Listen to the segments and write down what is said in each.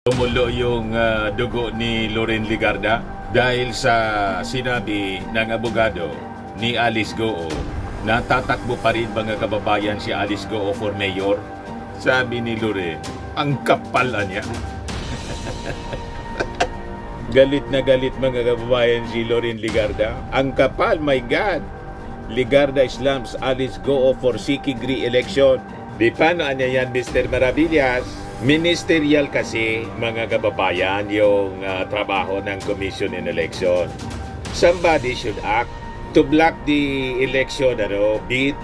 Tumulo yung dugo ni Loren Legarda dahil sa sinabi ng abogado ni Alice Goo na tatakbo pa rin mga kababayan si Alice Goo for mayor. Sabi ni Loren, ang kapal niya. Galit na galit mga kababayan si Loren Legarda. Ang kapal, my God! Legarda slams Alice Goo for seeking re-election. Di paano niya yan, Mr. Maravillas? Ministerial kasi, mga kababayan, yung trabaho ng Commission in Election. Somebody should act to block the election, bid.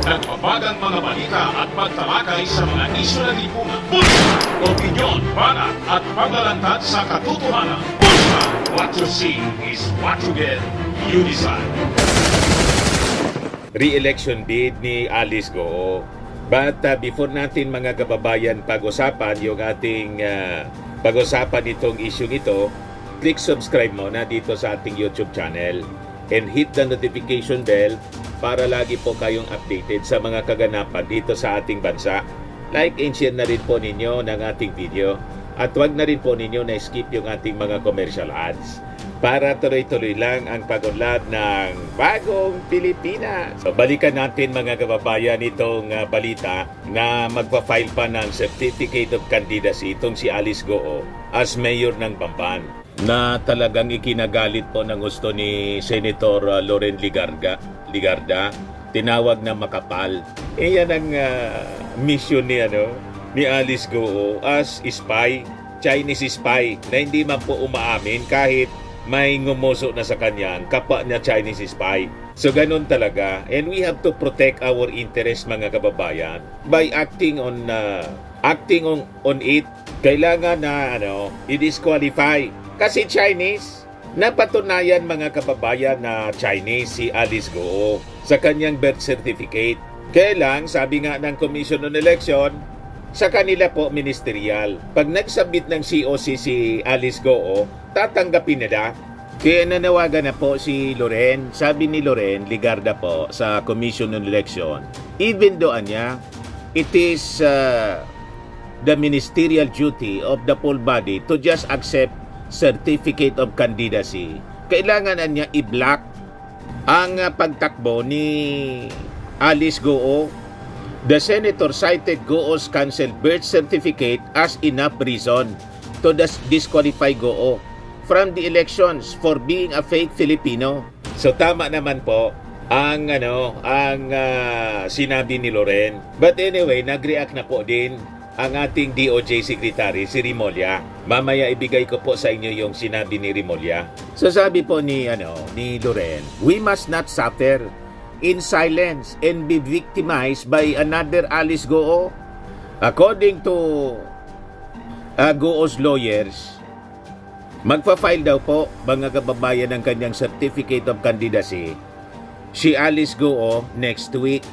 Nagpapagang mga balita at pagtalakay sa mga isyu ng lipunan. Bulsa! Opinyon, banat at paglalantad sa katotohanan. Bulsa! What you see is what you get. You decide. Re-election bid ni Alice Goo. But before natin mga kababayan pag-usapan yung ating pag-usapan itong isyung ito, click subscribe muna dito sa ating YouTube channel and hit the notification bell para lagi po kayong updated sa mga kaganapan dito sa ating bansa. Like and share na rin po ninyo ng ating video at wag na rin po ninyo na skip yung ating mga commercial ads para tuloy-tuloy lang ang pag-unlad ng bagong Pilipinas. So balikan natin mga kababayan itong balita na magpa-file pa ng Certificate of Candidacy itong si Alice Goo as mayor ng Bamban na talagang ikinagalit po ng gusto ni Senator Loren Legarda. Tinawag na makapal. Yan ang mission ni Alice Goo as spy, Chinese spy na hindi man po umaamin kahit may ngumuso na sa kanya, kapwa niya Chinese spy. So ganun talaga. And we have to protect our interest mga kababayan by acting on it. Kailangan na i-disqualify. Kasi Chinese, napatunayan mga kababayan na Chinese si Alice Goo sa kanyang birth certificate. Kaya lang, sabi nga ng Commission on Election, sa kanila po ministerial. Pag nagsubmit ng COC si Alice Goo, tatanggapin nila. Kaya nanawagan na po si Loren. Sabi ni Loren Legarda po sa Commission on Election, even though it is the ministerial duty of the full body to just accept Certificate of Candidacy, kailangan niya i-block ang pagtakbo ni Alice Goo. The senator cited Goo's canceled birth certificate as enough reason to disqualify Goo from the elections for being a fake Filipino. So tama naman po ang sinabi ni Loren. But anyway, nag-react na po din ang ating DOJ Secretary si Remulla. Mamaya ibigay ko po sa inyo yung sinabi ni Remulla. So sabi po ni Loren, we must not suffer in silence and be victimized by another Alice Goo. According to Goo's lawyers, magpa-file daw po mga kababayan ng kanyang Certificate of Candidacy si Alice Goo next week.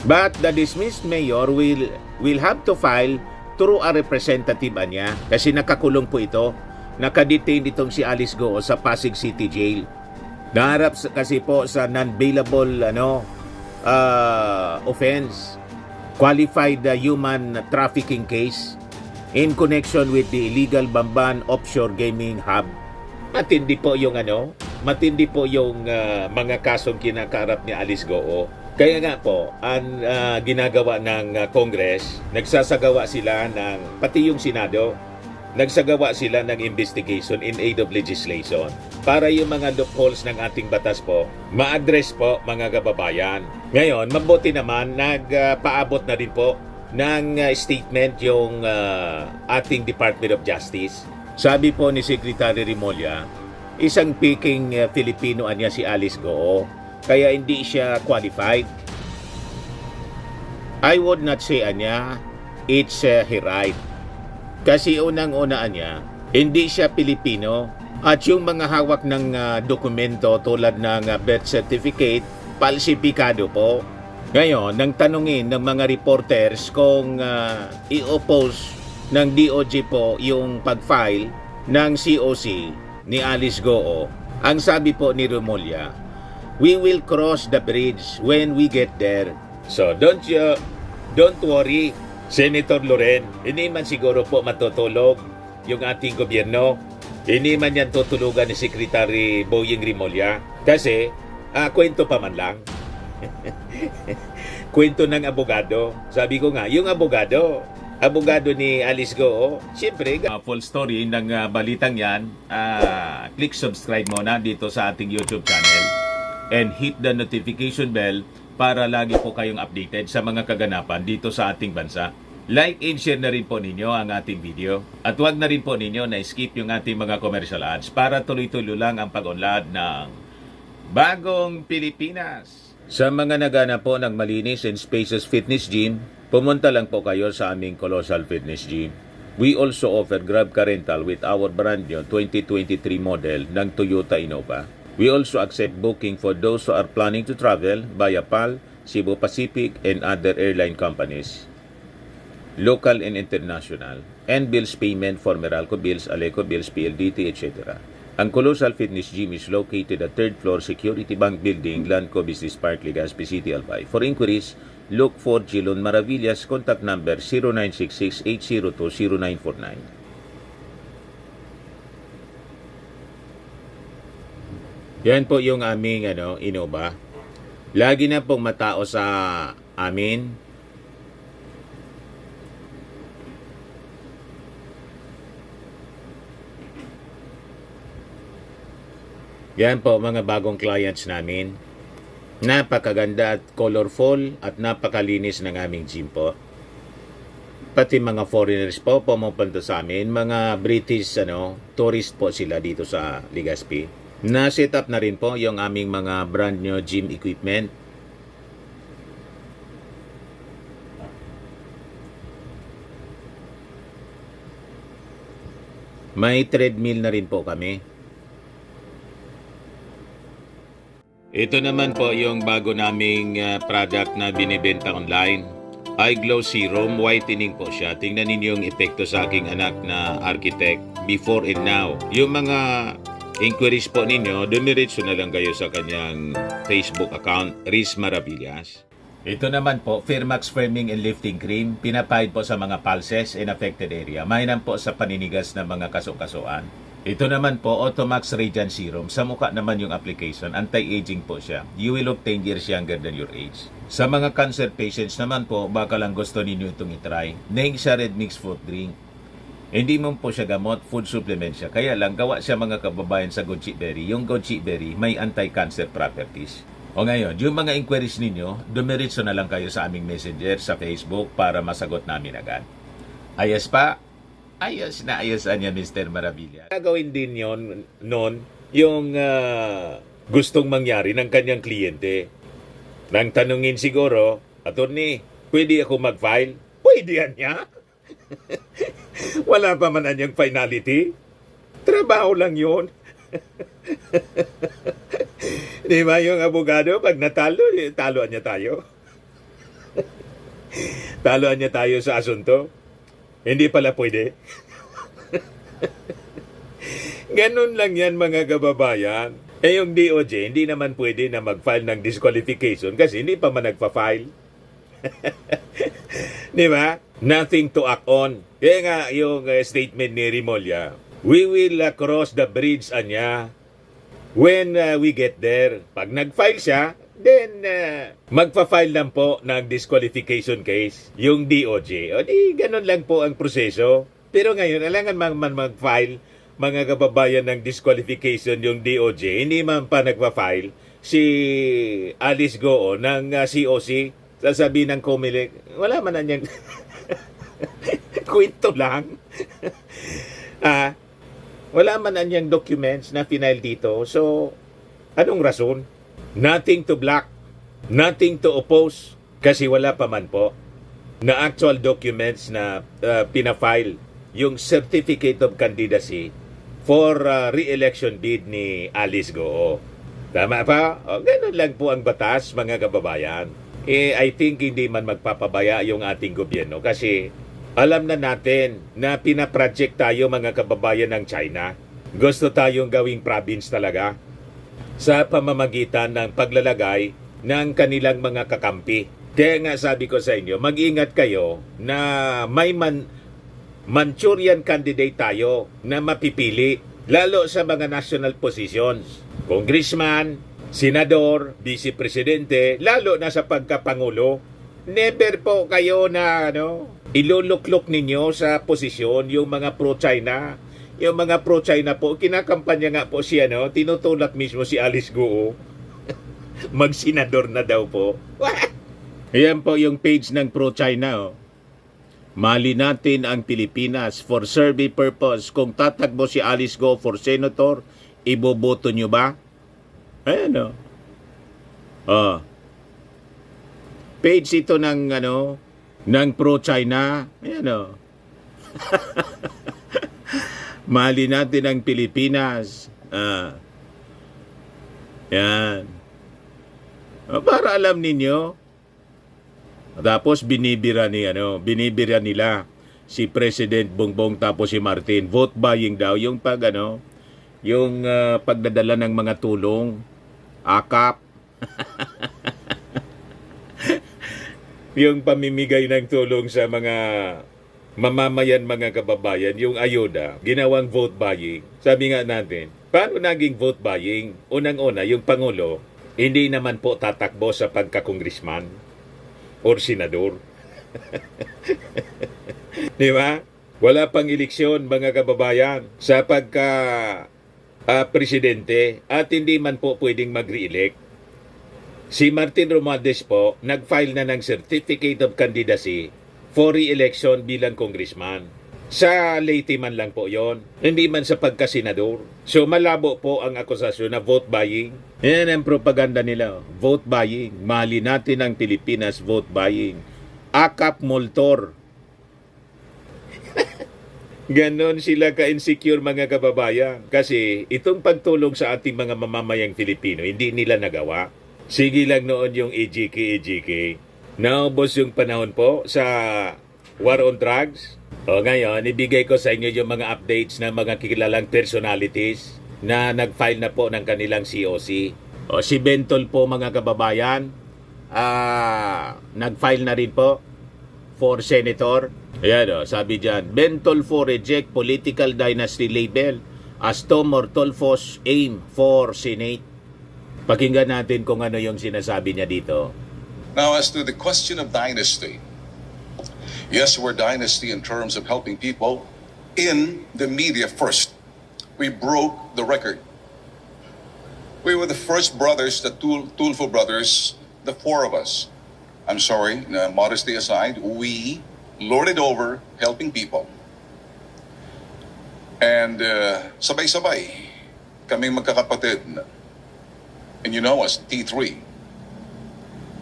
But the dismissed mayor will have to file through a representative niya kasi nakakulong po ito. Nakadetain itong si Alice Goo sa Pasig City Jail. Naharap kasi po sa non-bailable offense, qualified human trafficking case in connection with the illegal Bamban offshore gaming hub. Matindi po yung mga kasong kinakaharap ni Alice Goo. Kaya nga po, ang ginagawa ng Congress, nagsasagawa sila pati yung Senado, nagsagawa sila ng investigation in aid of legislation para yung mga loopholes ng ating batas po ma-address po mga kababayan. Ngayon, mabuti naman nagpaabot na din po ng statement yung ating Department of Justice. Sabi po ni Secretary Remulla, isang peking Filipino niya si Alice Goo, kaya hindi siya qualified. I would not say it's her right. Kasi unang-una niya, hindi siya Pilipino at yung mga hawak ng dokumento tulad ng birth certificate, falsifikado po. Ngayon, nang tanungin ng mga reporters kung i-oppose ng DOJ po yung pag-file ng COC ni Alice Goo, ang sabi po ni Remulla, we will cross the bridge when we get there. So don't worry. Senator Loren, hindi man siguro po matutulog yung ating gobyerno. Hindi man yan tutulugan ni Secretary Boying Rimulya. Kasi, kwento pa man lang. Kwento ng abogado. Sabi ko nga, yung abogado ni Alice Go, siyempre, full story ng balitang yan, click subscribe muna dito sa ating YouTube channel and hit the notification bell para lagi po kayong updated sa mga kaganapan dito sa ating bansa. Like and share na rin po ninyo ang ating video. At huwag na rin po ninyo na skip yung ating mga commercial ads para tuloy-tuloy lang ang pag-unlad ng Bagong Pilipinas. Sa mga nagana po ng malinis and spacious fitness gym, pumunta lang po kayo sa aming Colossal Fitness Gym. We also offer Grab Car Rental with our brand new 2023 model ng Toyota Innova. We also accept booking for those who are planning to travel via PAL, Cebu Pacific, and other airline companies, local and international, and bills payment for Meralco Bills, Aleco Bills, PLDT, etc. Ang Colossal Fitness Gym is located at 3rd floor Security Bank Building, Lanco Business Park, Legazpi City, Albay. For inquiries, look for Gilon Maravillas, contact number 0966-802-0949. Yan po yung aming Innova. Lagi na pong matao sa amin. Yan po mga bagong clients namin. Napakaganda at colorful at napakalinis ng aming gym po. Pati mga foreigners po pumupunta sa amin, mga British tourist po sila dito sa Legazpi. Na-set up na rin po yung aming mga brand new gym equipment. May treadmill na rin po kami. Ito naman po yung bago naming product na binibenta online. Eye Glow Serum, whitening po siya. Tingnan ninyo yung epekto sa aking anak na architect before and now. Yung mga inquiries po ninyo, dumiretso na lang kayo sa kanyang Facebook account, Riz Maravillas. Ito naman po, Firmax Firming and Lifting Cream, pinapahid po sa mga pulses in affected area. Mainam po sa paninigas ng mga kasukasuan. Ito naman po, Automax Radiant Serum. Sa mukha naman yung application, anti-aging po siya. You will look 10 years younger than your age. Sa mga cancer patients naman po, baka lang gusto ninyo itong itry. Neng siya red mixed fruit drink. Hindi mo po siya gamot, food supplement siya. Kaya lang, gawa siya mga kababayan sa goji berry. Yung goji berry may anti-cancer properties. O ngayon, yung mga inquiries ninyo, dumiretso na lang kayo sa aming messenger sa Facebook para masagot namin agad. Ayos pa? Ayos na ayosan niya, Mr. Maravilla. Gagawin din yon noon yung gustong mangyari ng kanyang kliyente. Nang tanungin siguro, Attorney, pwede ako mag-file? Pwede yan niya? Wala pa man anyang finality. Trabaho lang yun. Di ba yung abogado, pag natalo, taloan niya tayo. Taloan niya tayo sa asunto. Hindi pala pwede. Ganun lang yan mga kababayan. Yung DOJ, hindi naman pwede na mag-file ng disqualification kasi hindi pa man nagpa-file. Di ba? Nothing to act on. Kaya nga yung statement ni Rimulya, we will cross the bridge anya when we get there. Pag nag-file siya, then magpa-file lang po ng disqualification case yung DOJ. O di, ganun lang po ang proseso. Pero ngayon, alangan man mag-file mga kababayan ng disqualification yung DOJ. Hindi man pa nagpa-file si Alice Go ng COC. Sasabihin ng COMELEC, wala man na niyang kwento lang. Wala man na niyang documents na final dito. So, anong rason? Nothing to block, nothing to oppose, kasi wala pa man po na actual documents na pinafile yung Certificate of Candidacy for re-election bid ni Alice Go. Tama pa? O, ganun lang po ang batas, mga kababayan. I think hindi man magpapabaya yung ating gobyerno kasi alam na natin na pinaproject tayo mga kababayan ng China. Gusto tayong gawing province talaga sa pamamagitan ng paglalagay ng kanilang mga kakampi Kaya nga sabi ko sa inyo, mag-ingat kayo na may Manchurian candidate tayo na mapipili, lalo sa mga national positions. Congressman, senador, vice presidente, lalo na sa pagkapangulo. Never po kayo na iluluklok ninyo sa posisyon yung mga pro-China. Yung mga pro-China po, kinakampanya nga po siya, tinutulak mismo si Alice Guo. Mag-senador na daw po. Ayan po yung page ng pro-China. Mali natin ang Pilipinas for survey purpose. Kung tatakbo si Alice Guo for senator, iboboto nyo ba? Ayan page ito ng ng pro-China. Ayan Mali natin ang Pilipinas. Yan. Para alam ninyo. Tapos binibira nila si President Bongbong tapos si Martin. Vote buying daw yung yung pagdadala ng mga tulong, akap. Yung pamimigay ng tulong sa mga mamamayan, mga kababayan, yung ayuda, ginawang vote buying. Sabi nga natin, paano naging vote buying? Unang-una, yung Pangulo, hindi naman po tatakbo sa pagka-congressman or senador. Di ba? Wala pang eleksyon, mga kababayan, sa presidente at hindi man po pwedeng mag-re-elect. Si Martin Romualdez po, nag-file na ng Certificate of Candidacy for re-election bilang congressman. Sa Leyte man lang po yon, hindi man sa pagkasenador. So malabo po ang akusasyon na vote buying. Yan ang propaganda nila. Vote buying. Mali natin ang Pilipinas, vote buying. Akap multor. Ganon sila ka-insecure, mga kababayan. Kasi itong pagtulong sa ating mga mamamayang Filipino, hindi nila nagawa. Sige lang noon yung EJK. Naubos yung panahon po sa war on drugs. O ngayon, ibigay ko sa inyo yung mga updates ng mga kilalang personalities na nag-file na po ng kanilang COC. O si Bentol po, mga kababayan, nag-file na rin po for senator. Ayan sabi dyan, Bentol for reject political dynasty label as Tom Ortolfo's aim for Senate. Pakinggan natin kung ano yung sinasabi niya dito. Now, as to the question of dynasty, yes, we're dynasty in terms of helping people in the media first. We broke the record. We were the first brothers, the Tulfo brothers, the four of us. I'm sorry, modesty aside, we lorded over helping people. And sabay-sabay, kaming magkakapatid. And you know us, T3.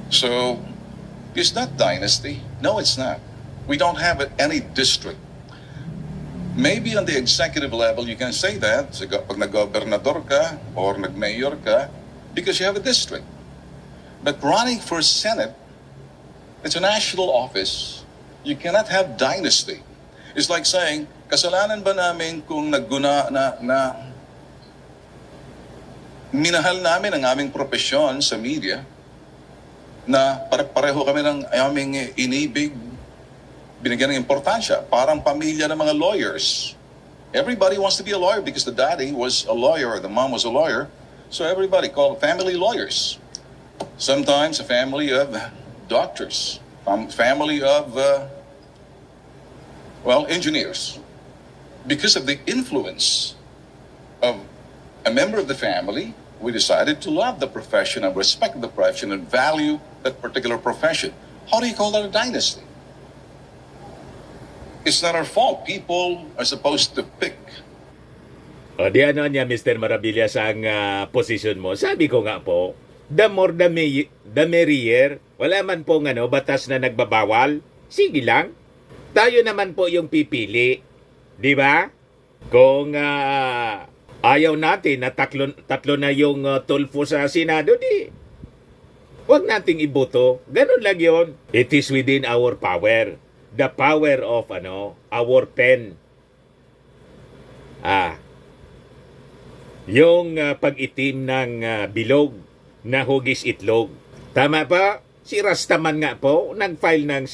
So, is that dynasty? No, it's not. We don't have any district. Maybe on the executive level, you can say that pag nag-gobernador ka or nag-mayor ka because you have a district. But running for Senate, it's a national office. You cannot have dynasty. It's like saying, kasalanan ba namin kung nagguna na minahal namin ang aming propesyon sa media na pareho kami ng aming inibig, binigyan ng importansya, parang pamilya ng mga lawyers. Everybody wants to be a lawyer because the daddy was a lawyer or the mom was a lawyer. So everybody called family lawyers. Sometimes a family of doctors, family of, engineers. Because of the influence of a member of the family, we decided to love the profession and respect the profession and value that particular profession. How do you call that a dynasty? It's not our fault. People are supposed to pick. O di ano niya, Mr. Maravillas, ang position mo. Sabi ko nga po, the more the merrier. Wala man po batas na nagbabawal. Sige lang. Tayo naman po yung pipili. Di ba? Kung ayaw natin na tatlo na yung Tulfo sa Senado, di huwag nating iboto. Ganun lang yun. It is within our power. The power of our pen. Yung pag-itim ng bilog na hugis itlog. Tama pa? Si Rastaman nga po, nag-file ng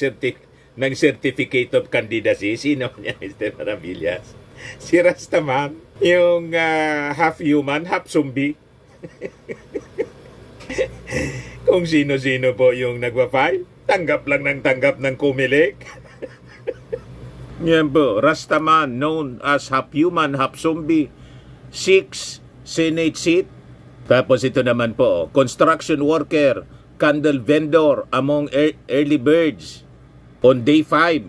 Certificate of Candidacy. Sino niya, Mr. Maravillas? Si Rastaman, yung half human, half zombie. Kung sino-sino po yung nagwa-file, tanggap lang ng tanggap ng Comelec. Yan po, Rastaman, known as half human, half zombie, 6 Senate seat. Tapos ito naman po, construction worker, candle vendor among early birds on day 5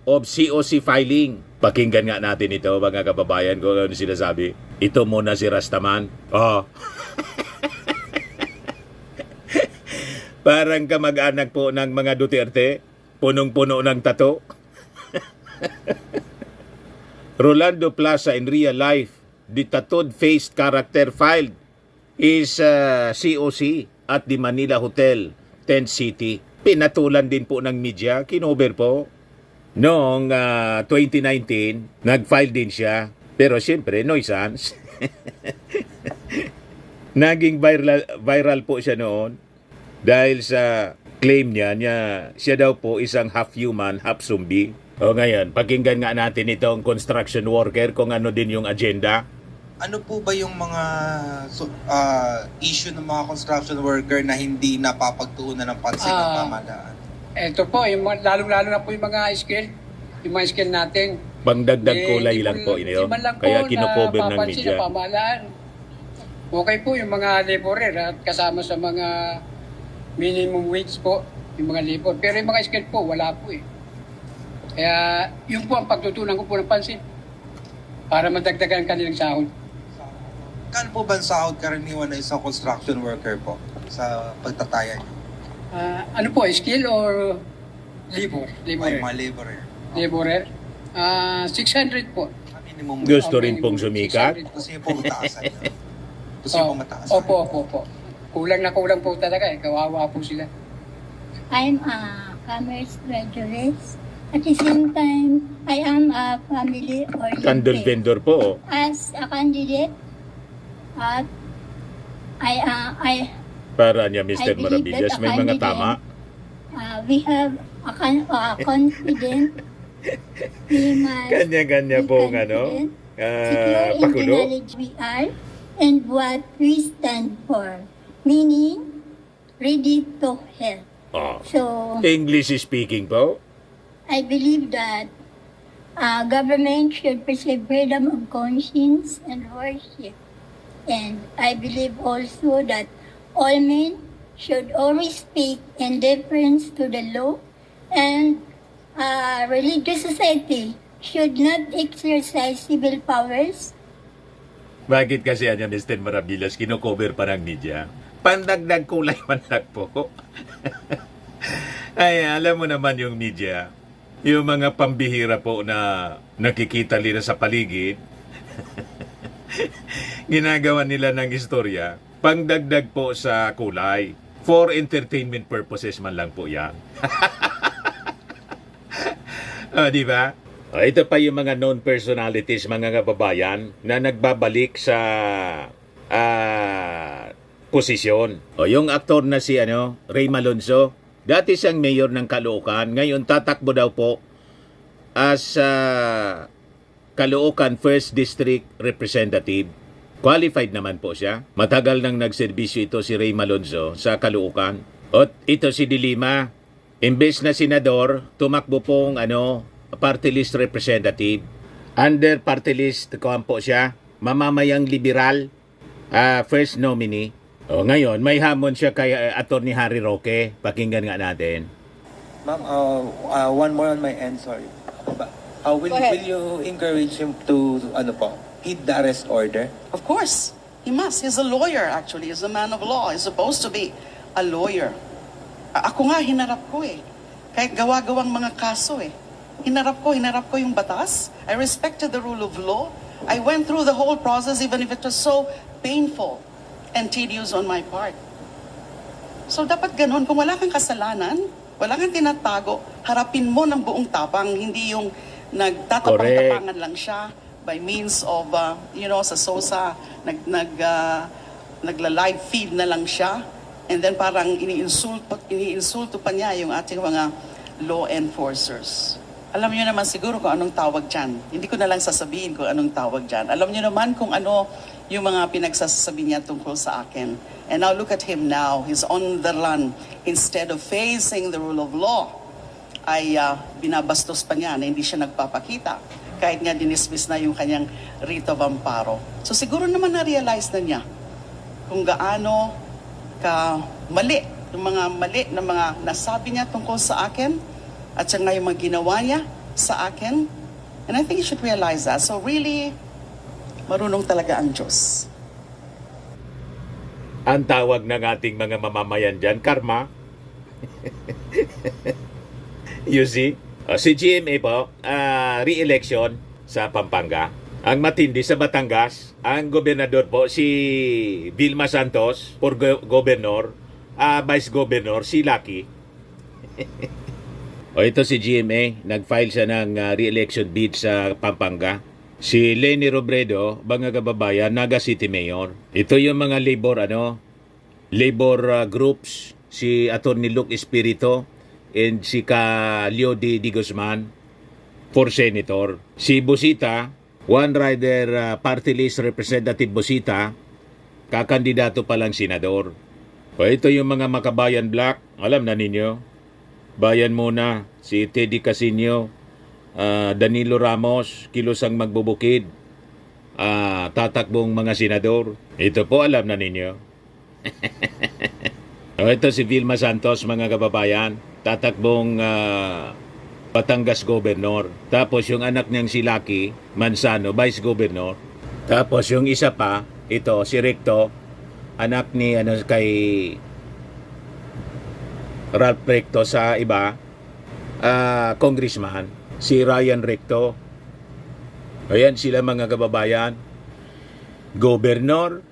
of COC filing. Pakinggan nga natin ito, mga kababayan ko, ano sinasabi. Ito muna si Rastaman. Oh. Parang kamag-anak po ng mga Duterte, punong-puno ng tato. Rolando Plaza in real life, the tattooed-faced character filed is COC at the Manila Hotel, Tent City. Pinatulan din po ng media, kinover po. Noong 2019, nag-file din siya. Pero siyempre, nuisance. Naging viral po siya noon dahil sa claim niya siya daw po isang half human, half zombie. O ngayon, pakinggan nga natin itong construction worker kung ano din yung agenda. Ano po ba yung mga issue ng mga construction worker na hindi napapagtuunan ng pansin ng pamahalaan? Ito po, lalong-lalo na po yung mga skill. Yung mga skill natin. Pangdagdag kulay lang po Di ino. man lang Kaya po kinocover ng napapansin media. ng pamahalaan. Okay po yung mga laborer at kasama sa mga minimum wage po, yung mga labor. Pero yung mga skill po, wala po eh. Kaya yun po ang pagtutunan ko po ng pansin para madagdagan kanilang sahod. Kano po ba ang sahod karaniwan na isang construction worker po sa pagtataya niyo? Ano po, skill or labor? Ay, Laborer. mga laborer. Laborer. 600 po. Minimum Gusto Okay, rin pong sumikat. 600 po. Gusto niyo po mataasan niyo? Gusto niyo po mataasan? Opo. Kulang na kulang po talaga eh. Kawawa po sila. I'm a commerce graduate. At the same time, I am a family Candle oriented. vendor po. As a candidate, at I Para niya, Mr. believe Maravillas, that may a mga candidate, tama. we have a confident. We must Kanya-kanya be pong ano, confident, secure in the pakulo. knowledge we are and what we stand for, meaning ready to help. Oh. So, English speaking po. I believe that government should preserve freedom of conscience and worship. And I believe also that all men should always speak in deference to the law, and religious society should not exercise civil powers. Bakit kasi ano, Mr. Maravillas, kinocover pa ng media? Pandagdag kulay man lang po. Ay, alam mo naman yung media, yung mga pambihira po na nakikita nila sa paligid, ginagawa nila ng istorya, pangdagdag po sa kulay. For entertainment purposes man lang po yan. Di ba? Ito pa yung mga known personalities, mga kababayan, na nagbabalik sa posisyon. Yung aktor na si Ray Malonzo, dati siyang mayor ng Caloocan, ngayon tatakbo daw po as Caloocan 1st District Representative. Qualified naman po siya. Matagal nang nagserbisyo ito si Ray Malonzo sa Caloocan. At ito si Dilima, imbes na senador, tumakbo pong party list representative. Under party list po siya, mamamayang liberal, first nominee. Ngayon, may hamon siya kay Attorney Harry Roque. Pakinggan nga natin. Ma'am, one more on my end, sorry. Will you encourage him to, heed the arrest order? Of course, he must. He's a lawyer, actually. He's a man of law. He's supposed to be a lawyer. Ako nga, hinarap ko eh. Kahit gawa-gawang mga kaso eh. Hinarap ko yung batas. I respected the rule of law. I went through the whole process, even if it was so painful and tedious on my part. So dapat ganun, kung wala kang kasalanan, wala kang tinatago, harapin mo ng buong tapang, hindi yung nagtatapang-tapangan lang siya by means of, sa SOSA, nagla-live feed na lang siya. And then parang iniinsulto pa niya yung ating mga law enforcers. Alam niyo naman siguro kung anong tawag dyan. Hindi ko na lang sasabihin kung anong tawag dyan. Alam niyo naman kung ano yung mga pinagsasabi niya tungkol sa akin. And now look at him now. He's on the run. Instead of facing the rule of law, ay binabastos pa niya na hindi siya nagpapakita. Kahit nga dinismiss na yung kanyang writ of amparo. So siguro naman na-realize na niya kung gaano ka mali, yung mga mali na mga nasabi niya tungkol sa akin at saka yung mga ginawa niya sa akin. And I think you should realize that. So really, marunong talaga ang Diyos. Ang tawag ng ating mga mamamayan dyan, karma. You see? Si GMA po, re-election sa Pampanga. Ang matindi sa Batangas, ang gobernador po, si Vilma Santos, for governor, vice governor, si Lucky. O ito si GMA, nag-file siya ng re-election bid sa Pampanga. Si Leni Robredo, mga kababayan, Naga City Mayor. Ito yung mga labor groups, si Atty. Luke Espirito and si Leo D. Guzman for senator. Si Busita, One Rider Party List Representative Busita, kakandidato pa lang senador. O ito yung mga makabayan black, alam na ninyo. Bayan muna, si Teddy Casino, Danilo Ramos, Kilosang Magbubukid, tatakbong mga senador. Ito po alam na ninyo. O ito si Vilma Santos, mga kababayan, tatakbong Batangas Governor. Tapos yung anak niyang si Lucky Manzano, Vice Governor. Tapos yung isa pa, ito si Recto, anak ni kay Ralph Recto sa iba, congressman, si Ryan Recto. Ayan sila mga kababayan. Governor,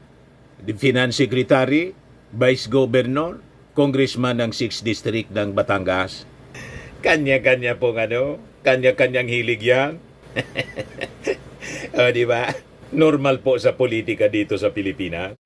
Finance Secretary, Vice Governor, Congressman ng 6th District ng Batangas. Kanya-kanya pong kanya-kanyang hilig yan. O, di ba? Normal po sa politika dito sa Pilipinas.